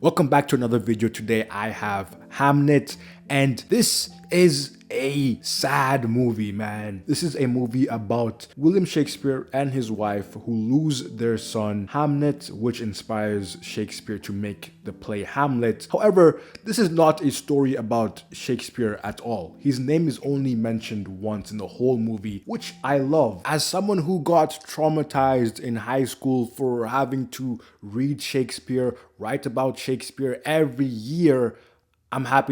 Welcome back to another video. Today I have Hamnet, and this is a sad movie, man. This is a movie about William Shakespeare and his wife who lose their son Hamnet, which inspires Shakespeare to make the play Hamlet. However, this is not a story about Shakespeare at all. His name is only mentioned once in the whole movie, which I love. As someone who got traumatized in high school for having to read Shakespeare, write about Shakespeare every year, I'm not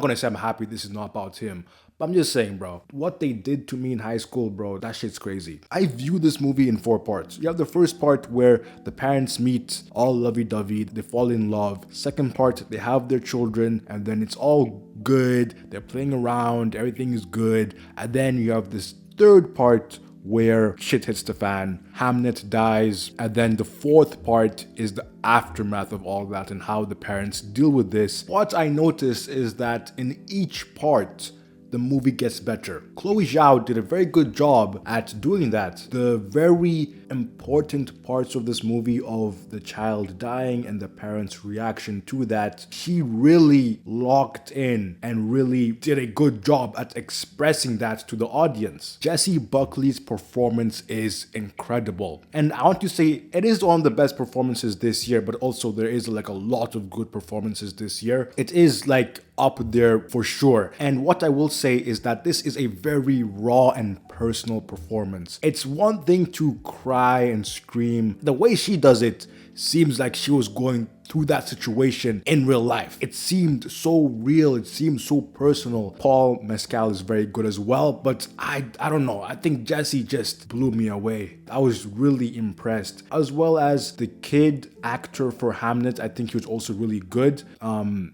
gonna say I'm happy this is not about him, but I'm just saying, bro, what they did to me in high school, bro, that shit's crazy. I view this movie in 4 parts. You have the first part where the parents meet, all lovey-dovey, they fall in love. Second part, they have their children, and then it's all good, they're playing around, everything is good. And then you have this third part where shit hits the fan, Hamnet dies, and then the fourth part is the aftermath of all that and how the parents deal with this. What I noticed is that in each part, the movie gets better. Chloe Zhao did a very good job at doing that. The very important parts of this movie of the child dying and the parents' reaction to that, she really locked in and really did a good job at expressing that to the audience. Jessie Buckley's performance is incredible. And I want to say it is one of the best performances this year, but also there is like a lot of good performances this year. It is like up there for sure. And what I will say is that this is a very raw and personal performance. It's one thing to cry and scream. The way she does it seems like she was going through that situation in real life. It seemed so real, it seemed so personal. Paul Mescal is very good as well, but I don't know. I think Jesse just blew me away. I was really impressed. As well as the kid actor for Hamnet, I think he was also really good.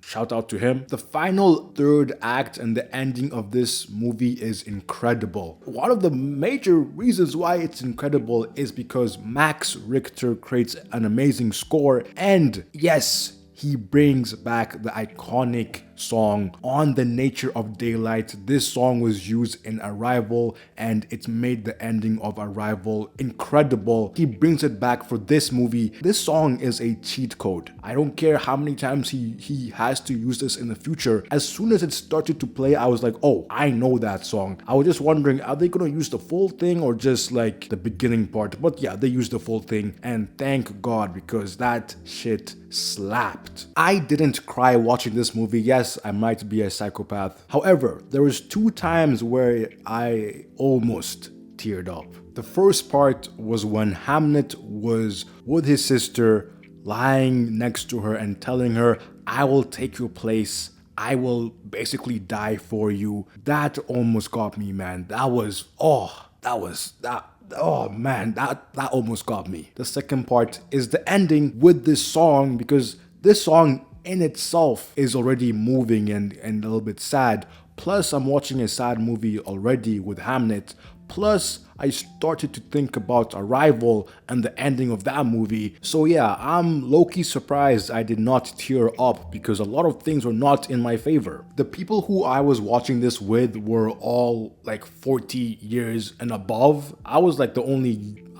Shout out to him. The final third act and the ending of this movie is incredible. One of the major reasons why it's incredible is because Max Richter creates an amazing score, and yes, he brings back the iconic song On the Nature of Daylight. This song was used in Arrival and it made the ending of Arrival incredible. He brings it back for this movie. This song is a cheat code. I don't care how many times he has to use this in the future. As soon as it started to play, I was like, oh, I know that song. I was just wondering, are they gonna use the full thing or just like the beginning part? But yeah, they used the full thing, and thank God, because that shit slapped. I didn't cry watching this movie. Yes, I might be a psychopath. However, there was 2 times where I almost teared up. The first part was when Hamnet was with his sister, lying next to her and telling her, I will take your place. I will basically die for you. That almost got me, man. Oh man, that almost got me. The second part is the ending with this song, because this song in itself is already moving and a little bit sad. Plus, I'm watching a sad movie already with Hamnet. Plus, I started to think about Arrival and the ending of that movie. So yeah, I'm low-key surprised I did not tear up because a lot of things were not in my favor. The people who I was watching this with were all like 40 years and above.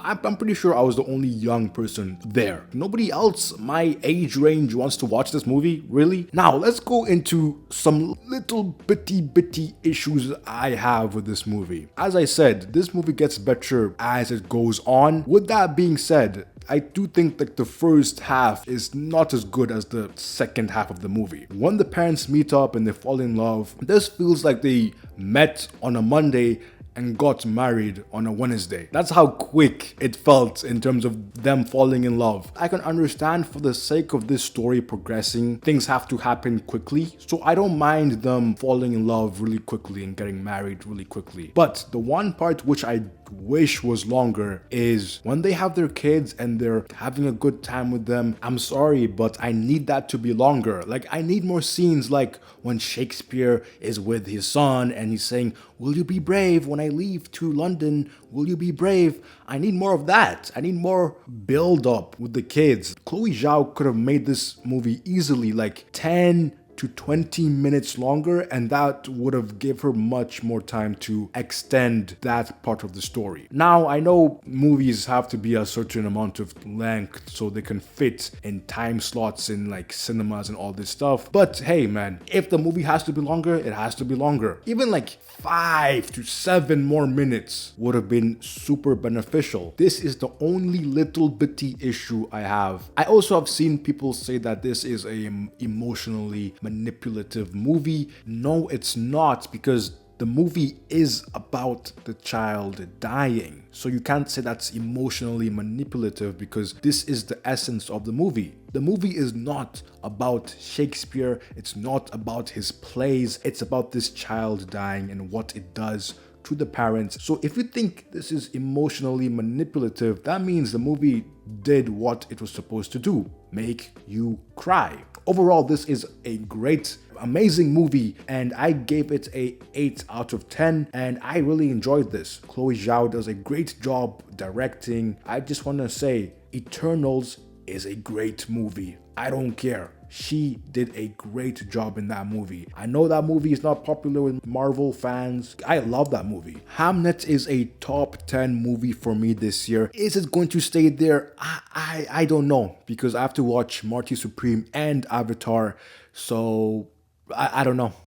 I'm pretty sure I was the only young person there. Nobody else my age range wants to watch this movie, really? Now, let's go into some little bitty issues I have with this movie. As I said, this movie gets better as it goes on. With that being said, I do think that the first half is not as good as the second half of the movie. When the parents meet up and they fall in love, this feels like they met on a Monday and got married on a Wednesday. That's how quick it felt in terms of them falling in love. I can understand, for the sake of this story progressing, things have to happen quickly, so I don't mind them falling in love really quickly and getting married really quickly. But the one part which I wish was longer is when they have their kids and they're having a good time with them. I'm sorry, but I need that to be longer. Like, I need more scenes like when Shakespeare is with his son and he's saying, will you be brave when I leave to London? Will you be brave? I need more of that. I need more build up with the kids. Chloe Zhao could have made this movie easily like 10 to 20 minutes longer, and that would have give her much more time to extend that part of the story. Now, I know movies have to be a certain amount of length so they can fit in time slots in like cinemas and all this stuff. But hey man, if the movie has to be longer, it has to be longer. Even like 5 to 7 more minutes would have been super beneficial. This is the only little bitty issue I have. I also have seen people say that this is a emotionally manipulative movie. No, it's not, because the movie is about the child dying. So you can't say that's emotionally manipulative, because this is the essence of the movie. The movie is not about Shakespeare, it's not about his plays, it's about this child dying and what it does to the parents. So if you think this is emotionally manipulative, that means the movie did what it was supposed to do: make you cry. Overall, this is a great, amazing movie, and I gave it a 8 out of 10, and I really enjoyed this. Chloe Zhao does a great job directing. I just want to say, Eternals is a great movie. I don't care. She did a great job in that movie. I know that movie is not popular with Marvel fans. I love that movie. Hamnet is a top 10 movie for me this year. Is it going to stay there? I don't know, because I have to watch Marty Supreme and Avatar, so I don't know.